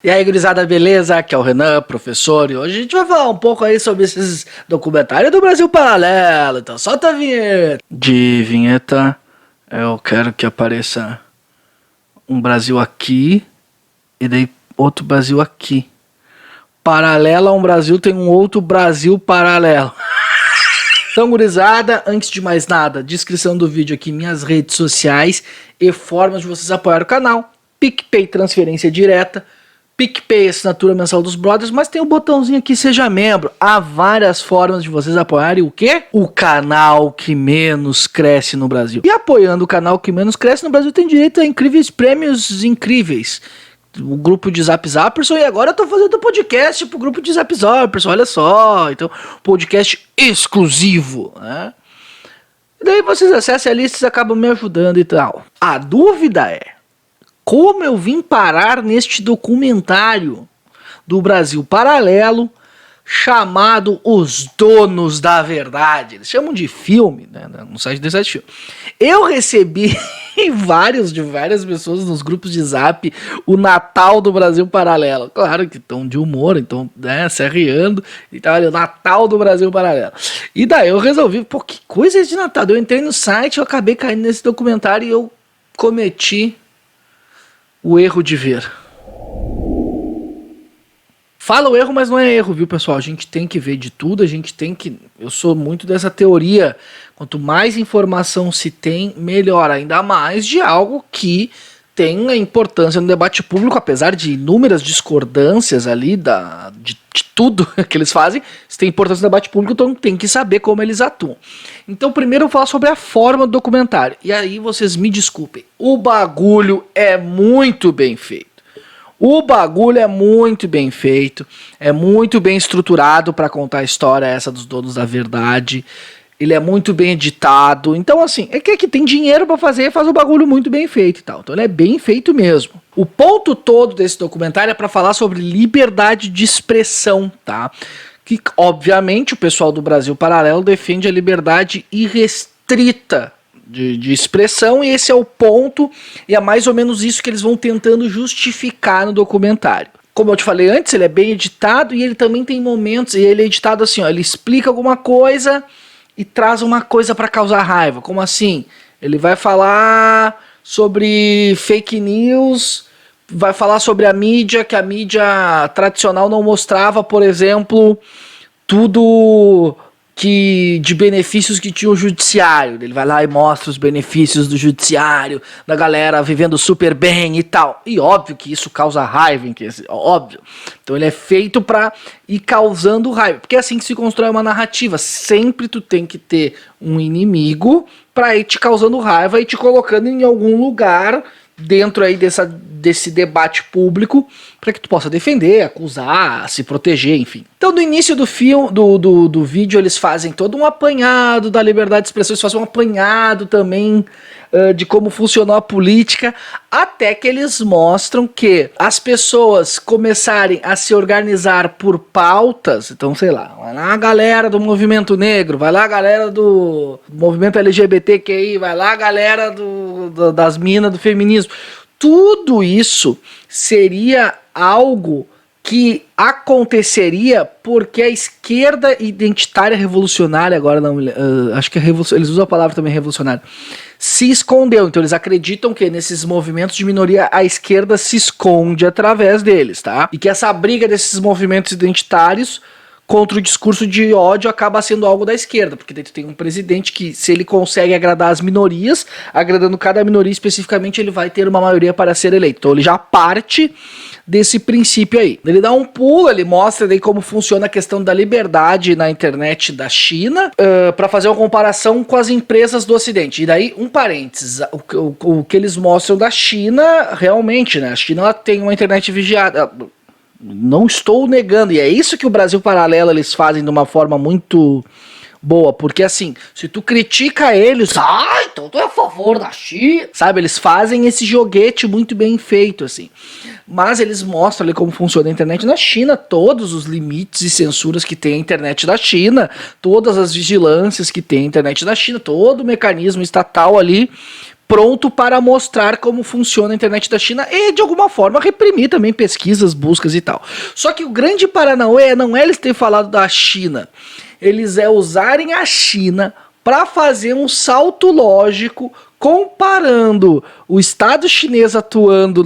E aí, gurizada, beleza? Aqui é o Renan, professor, e hoje a gente vai falar um pouco aí sobre esses documentários do Brasil Paralelo. Então solta a vinheta. De vinheta, eu quero que apareça um Brasil aqui e daí outro Brasil aqui. Paralelo a um Brasil tem um outro Brasil paralelo. Então, gurizada, antes de mais nada, descrição do vídeo aqui, minhas redes sociais e formas de vocês apoiar o canal. PicPay, transferência direta. PicPay, assinatura mensal dos brothers, mas tem um botãozinho aqui, seja membro. Há várias formas de vocês apoiarem o quê? O canal que menos cresce no Brasil. E apoiando o canal que menos cresce no Brasil tem direito a incríveis prêmios incríveis. O grupo de Zap Zapperson, e agora eu tô fazendo podcast pro grupo de Zap Zapperson, olha só. Então, podcast exclusivo, né? E daí vocês acessem ali, vocês acabam me ajudando e tal. A dúvida é: como eu vim parar neste documentário do Brasil Paralelo chamado Os Donos da Verdade? Eles chamam de filme, né? No site desse filme. Eu recebi de várias pessoas nos grupos de Zap o Natal do Brasil Paralelo. Claro que estão de humor, então, né, se arriando. E tava ali, o Natal do Brasil Paralelo. E daí eu resolvi, pô, que coisa é de Natal? Eu entrei no site, eu acabei caindo nesse documentário e eu cometi o erro de ver. Fala o erro, mas não é erro, viu, pessoal? A gente tem que ver de tudo, a gente tem que... Eu sou muito dessa teoria. Quanto mais informação se tem, melhor. Ainda mais de algo que tem a importância no debate público, apesar de inúmeras discordâncias ali de tudo que eles fazem, se tem importância no debate público, então tem que saber como eles atuam. Então primeiro eu vou falar sobre a forma do documentário, e aí vocês me desculpem, o bagulho é muito bem feito. O bagulho é muito bem feito, é muito bem estruturado para contar a história essa dos donos da verdade. Ele é muito bem editado. Então, assim, é que tem dinheiro pra fazer, faz o bagulho muito bem feito e tal. Então ele é bem feito mesmo. O ponto todo desse documentário é pra falar sobre liberdade de expressão, tá? Que, obviamente, o pessoal do Brasil Paralelo defende a liberdade irrestrita de expressão, e esse é o ponto, e é mais ou menos isso que eles vão tentando justificar no documentário. Como eu te falei antes, ele é bem editado e ele também tem momentos, e ele é editado assim, ó, ele explica alguma coisa e traz uma coisa para causar raiva. Como assim? Ele vai falar sobre fake news, vai falar sobre a mídia, que a mídia tradicional não mostrava, por exemplo, tudo de benefícios que tinha o judiciário. Ele vai lá e mostra os benefícios do judiciário, da galera vivendo super bem e tal. E óbvio que isso causa raiva, óbvio. Então ele é feito pra ir causando raiva, porque é assim que se constrói uma narrativa. Sempre tu tem que ter um inimigo pra ir te causando raiva e te colocando em algum lugar dentro aí desse debate público, para que tu possa defender, acusar, se proteger, enfim. Então, no início do filme, do vídeo, eles fazem todo um apanhado da liberdade de expressão, eles fazem um apanhado também de como funcionou a política, até que eles mostram que as pessoas começarem a se organizar por pautas. Então, sei lá, vai lá a galera do movimento negro, vai lá a galera do movimento LGBTQI, vai lá a galera das minas do feminismo. Tudo isso seria algo que aconteceria porque a esquerda identitária revolucionária, agora não, acho que eles usam a palavra também revolucionária, se escondeu. Então eles acreditam que nesses movimentos de minoria a esquerda se esconde através deles, tá? E que essa briga desses movimentos identitários contra o discurso de ódio acaba sendo algo da esquerda, porque daí tu tem um presidente que, se ele consegue agradar as minorias, agradando cada minoria especificamente, ele vai ter uma maioria para ser eleito. Então ele já parte desse princípio aí. Ele dá um pulo, ele mostra daí como funciona a questão da liberdade na internet da China, para fazer uma comparação com as empresas do Ocidente. E daí, um parênteses, o que eles mostram da China, realmente, né? A China ela tem uma internet vigiada. Não estou negando, e é isso que o Brasil Paralelo eles fazem de uma forma muito boa, porque assim, se tu critica eles, então tu é a favor da China, sabe, eles fazem esse joguete muito bem feito, assim, mas eles mostram ali como funciona a internet na China, todos os limites e censuras que tem a internet da China, todas as vigilâncias que tem a internet da China, todo o mecanismo estatal ali, pronto para mostrar como funciona a internet da China e, de alguma forma, reprimir também pesquisas, buscas e tal. Só que o grande paranauê não é eles terem falado da China, eles usarem a China para fazer um salto lógico comparando o Estado chinês atuando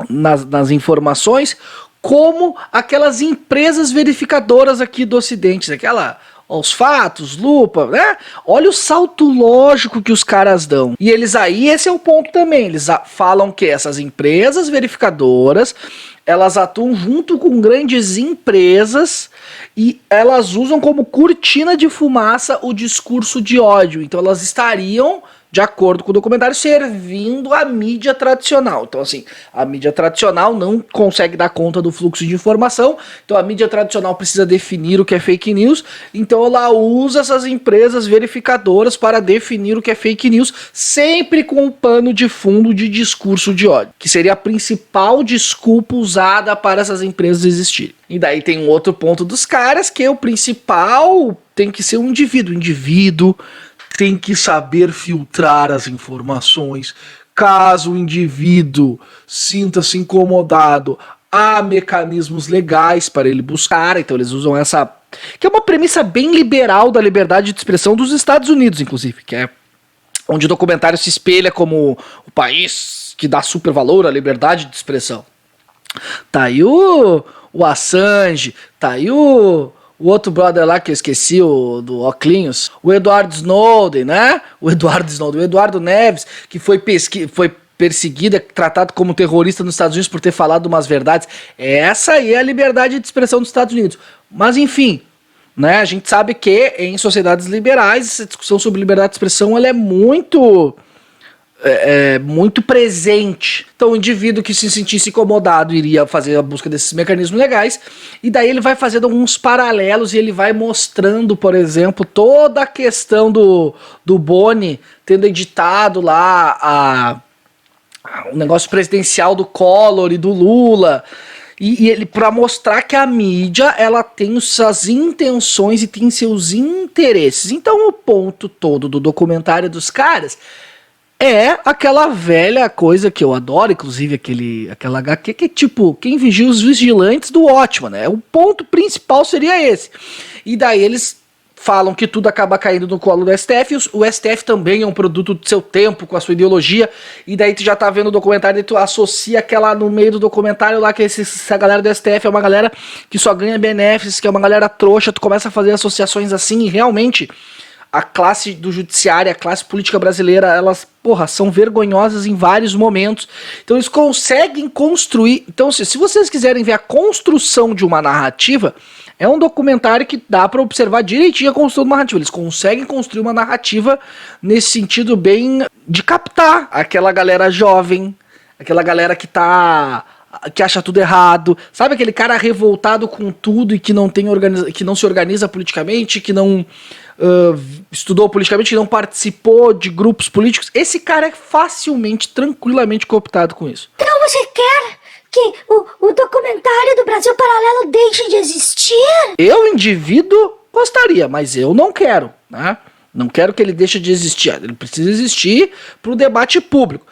nas informações como aquelas empresas verificadoras aqui do Ocidente, os fatos, lupa, né? Olha o salto lógico que os caras dão. E eles aí, esse é o ponto também, eles falam que essas empresas verificadoras, elas atuam junto com grandes empresas e elas usam como cortina de fumaça o discurso de ódio. Então elas estariam, de acordo com o documentário, servindo a mídia tradicional. Então, assim, a mídia tradicional não consegue dar conta do fluxo de informação, então a mídia tradicional precisa definir o que é fake news, então ela usa essas empresas verificadoras para definir o que é fake news, sempre com um pano de fundo de discurso de ódio, que seria a principal desculpa usada para essas empresas existirem. E daí tem um outro ponto dos caras, que é o principal tem que ser um indivíduo. O indivíduo tem que saber filtrar as informações. Caso o indivíduo sinta-se incomodado, há mecanismos legais para ele buscar. Então eles usam essa, que é uma premissa bem liberal da liberdade de expressão dos Estados Unidos, inclusive, que é onde o documentário se espelha como o país que dá super valor à liberdade de expressão. Tá aí o Assange, tá aí o outro brother lá que eu esqueci, do Oclinhos, o Edward Snowden, né? O Eduardo Neves, que foi perseguido, tratado como terrorista nos Estados Unidos por ter falado umas verdades. Essa aí é a liberdade de expressão dos Estados Unidos. Mas enfim, né? A gente sabe que em sociedades liberais essa discussão sobre liberdade de expressão ela é muito presente. Então o indivíduo que se sentisse incomodado iria fazer a busca desses mecanismos legais, e daí ele vai fazendo alguns paralelos e ele vai mostrando, por exemplo, toda a questão do Boni tendo editado lá o negócio presidencial do Collor e do Lula, e ele, para mostrar que a mídia ela tem suas intenções e tem seus interesses. Então o ponto todo do documentário dos caras é aquela velha coisa que eu adoro, inclusive aquela HQ, que é tipo, quem vigia os vigilantes do Watchmen, né? O ponto principal seria esse. E daí eles falam que tudo acaba caindo no colo do STF, o STF também é um produto do seu tempo, com a sua ideologia, e daí tu já tá vendo o documentário e tu associa aquela no meio do documentário lá, que essa galera do STF é uma galera que só ganha benefícios, que é uma galera trouxa, tu começa a fazer associações assim, e realmente a classe do judiciário, a classe política brasileira, elas, são vergonhosas em vários momentos. Então eles conseguem construir. Então, se vocês quiserem ver a construção de uma narrativa, é um documentário que dá pra observar direitinho a construção de uma narrativa. Eles conseguem construir uma narrativa nesse sentido bem de captar aquela galera jovem, aquela galera que acha tudo errado, sabe, aquele cara revoltado com tudo e que não se organiza politicamente, que não estudou politicamente, que não participou de grupos políticos. Esse cara é facilmente, tranquilamente cooptado com isso. Então você quer que o documentário do Brasil Paralelo deixe de existir? Eu, indivíduo, gostaria, mas eu não quero, né? Não quero que ele deixe de existir. Ele precisa existir para o debate público,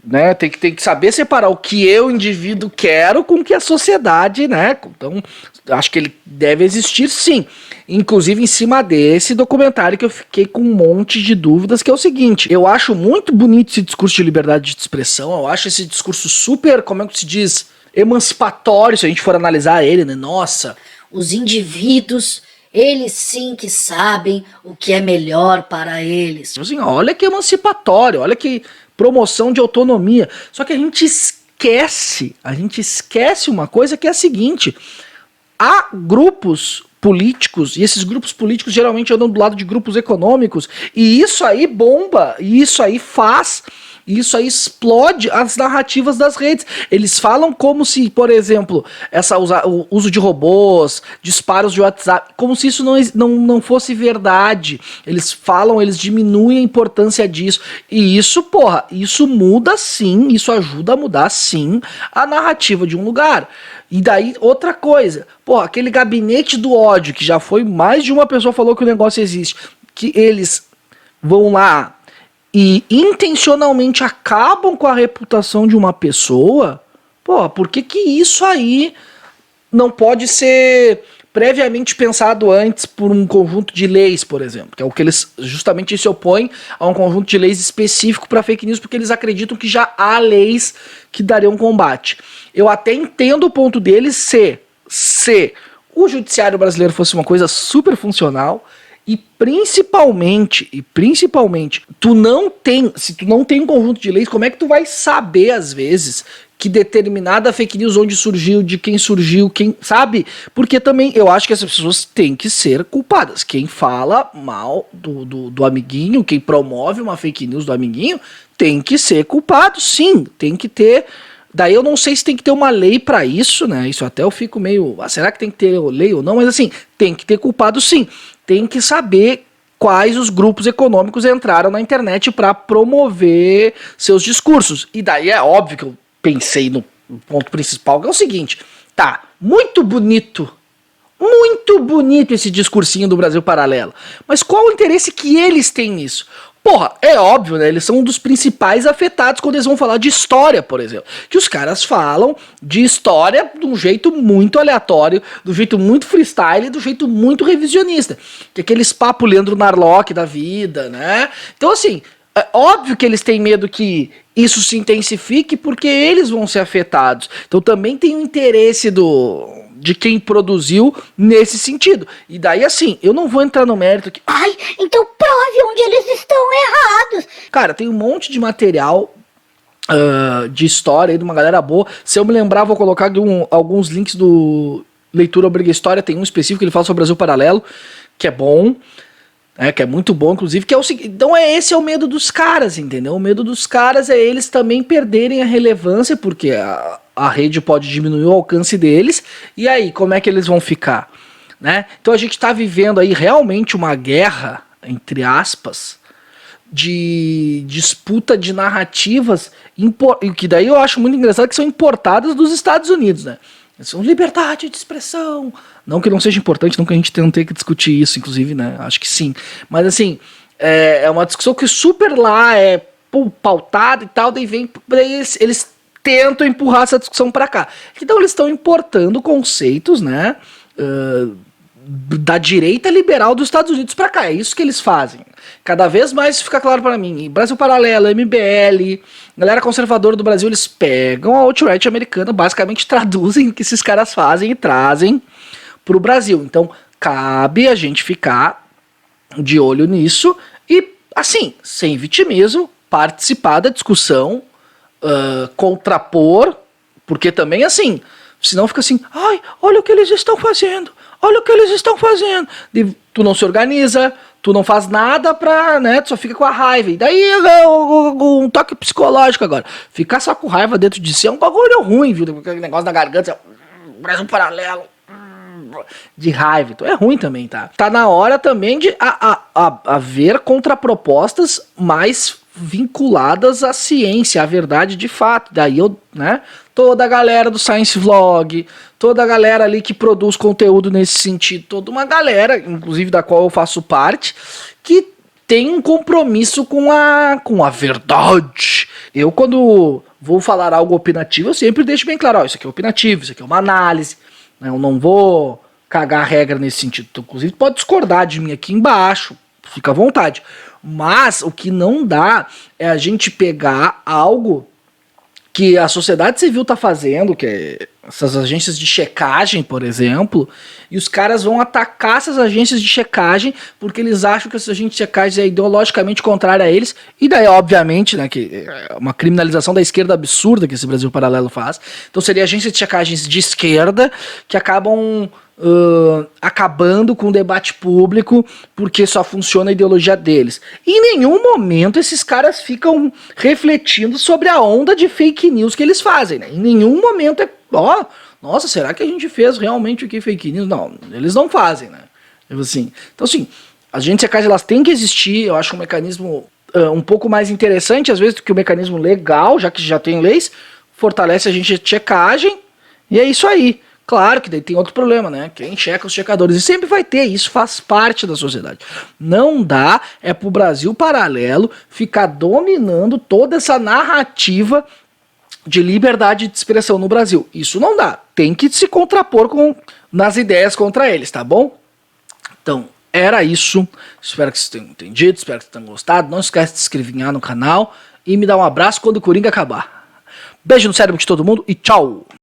né? Tem que saber separar o que eu, indivíduo, quero com o que a sociedade, né? Então, acho que ele deve existir, sim. Inclusive em cima desse documentário que eu fiquei com um monte de dúvidas, que é o seguinte: eu acho muito bonito esse discurso de liberdade de expressão, eu acho esse discurso super, como é que se diz, emancipatório, se a gente for analisar ele, né? Nossa, os indivíduos, eles sim que sabem o que é melhor para eles. Assim, olha que emancipatório, olha que promoção de autonomia. Só que a gente esquece uma coisa, que é a seguinte: há grupos políticos, e esses grupos políticos geralmente andam do lado de grupos econômicos, e isso aí bomba, e isso aí explode as narrativas das redes. Eles falam como se, por exemplo, o uso de robôs, disparos de WhatsApp, como se isso não fosse verdade. Eles diminuem a importância disso. E isso, isso muda sim, isso ajuda a mudar sim a narrativa de um lugar. E daí, outra coisa, aquele gabinete do ódio, que já foi mais de uma pessoa falou que o negócio existe, que eles vão lá e intencionalmente acabam com a reputação de uma pessoa, pô, por que que isso aí não pode ser previamente pensado antes por um conjunto de leis, por exemplo, que é o que eles justamente se opõem a um conjunto de leis específico para fake news, porque eles acreditam que já há leis que dariam combate. Eu até entendo o ponto deles se o judiciário brasileiro fosse uma coisa super funcional e principalmente, se tu não tem um conjunto de leis, como é que tu vai saber às vezes que determinada fake news, onde surgiu, de quem surgiu, quem sabe? Porque também eu acho que essas pessoas têm que ser culpadas. Quem fala mal do amiguinho, quem promove uma fake news do amiguinho, tem que ser culpado, sim. Tem que ter. Daí eu não sei se tem que ter uma lei pra isso, né? Isso até eu fico meio. Será que tem que ter lei ou não? Mas assim, tem que ter culpado, sim. Tem que saber quais os grupos econômicos entraram na internet para promover seus discursos. E daí é óbvio que eu pensei no ponto principal, que é o seguinte, tá, muito bonito esse discursinho do Brasil Paralelo, mas qual o interesse que eles têm nisso? Porra, é óbvio, né, eles são um dos principais afetados quando eles vão falar de história, por exemplo, que os caras falam de história de um jeito muito aleatório, do jeito muito freestyle, do jeito muito revisionista, que é aqueles papo Leandro Narlock da vida, né, então assim, é óbvio que eles têm medo que isso se intensifique porque eles vão ser afetados. Então também tem o interesse de quem produziu nesse sentido. E daí assim, eu não vou entrar no mérito que... Ai, então prove onde eles estão errados. Cara, tem um monte de material de história aí de uma galera boa. Se eu me lembrar, vou colocar alguns links do Leitura Obriga História. Tem um específico que ele fala sobre o Brasil Paralelo, que é bom. Que é muito bom, inclusive, que é o seguinte, então esse é o medo dos caras, entendeu? O medo dos caras é eles também perderem a relevância, porque a rede pode diminuir o alcance deles, e aí, como é que eles vão ficar? Né? Então a gente tá vivendo aí realmente uma guerra, entre aspas, de disputa de narrativas, que daí eu acho muito engraçado que são importadas dos Estados Unidos, né? São liberdade de expressão. Não que não seja importante, não que a gente não tenha que discutir isso, inclusive, né? Acho que sim. Mas assim, é uma discussão que super lá é pautada e tal, daí vem. Eles tentam empurrar essa discussão para cá. Então eles estão importando conceitos, né? Da direita liberal dos Estados Unidos para cá. É isso que eles fazem. Cada vez mais fica claro para mim. Brasil Paralelo, MBL, galera conservadora do Brasil, eles pegam a alt-right americana, basicamente traduzem o que esses caras fazem e trazem pro Brasil. Então, cabe a gente ficar de olho nisso e, assim, sem vitimismo, participar da discussão, contrapor, porque também, assim, senão fica assim, ai, olha o que eles estão fazendo, olha o que eles estão fazendo. E tu não se organiza, tu não faz nada pra, né, tu só fica com a raiva. E daí um toque psicológico agora. Ficar só com raiva dentro de si é um bagulho ruim, viu? Aquele negócio na garganta, Brasil Paralelo, de raiva. Então é ruim também, tá? Tá na hora também de haver contrapropostas mais vinculadas à ciência, à verdade de fato. Daí eu, né, toda a galera do Science Vlog, toda a galera ali que produz conteúdo nesse sentido, toda uma galera, inclusive da qual eu faço parte, que tem um compromisso com a verdade. Eu, quando vou falar algo opinativo, eu sempre deixo bem claro, ó, isso aqui é opinativo, isso aqui é uma análise, né, eu não vou cagar a regra nesse sentido. Então, inclusive, pode discordar de mim aqui embaixo, fica à vontade. Mas o que não dá é a gente pegar algo que a sociedade civil tá fazendo, que é essas agências de checagem, por exemplo, e os caras vão atacar essas agências de checagem porque eles acham que essas agências de checagem é ideologicamente contrária a eles, e daí, obviamente, né, que é uma criminalização da esquerda absurda que esse Brasil Paralelo faz. Então seria agências de checagens de esquerda que acabam acabando com o debate público porque só funciona a ideologia deles. E em nenhum momento esses caras ficam refletindo sobre a onda de fake news que eles fazem, né? Em nenhum momento é, nossa, será que a gente fez realmente o que fake news? Não, eles não fazem, né? Assim, então assim, as agências de checagem, elas têm que existir. Eu acho um mecanismo um pouco mais interessante às vezes do que o mecanismo legal, já que já tem leis, fortalece a agência de checagem e é isso aí. Claro que daí tem outro problema, né? Quem checa os checadores. E sempre vai ter, isso faz parte da sociedade. Não dá pro Brasil paralelo ficar dominando toda essa narrativa de liberdade de expressão no Brasil. Isso não dá. Tem que se contrapor nas ideias contra eles, tá bom? Então, era isso. Espero que vocês tenham entendido, espero que vocês tenham gostado. Não esquece de se inscrever no canal e me dar um abraço quando o Coringa acabar. Beijo no cérebro de todo mundo e tchau!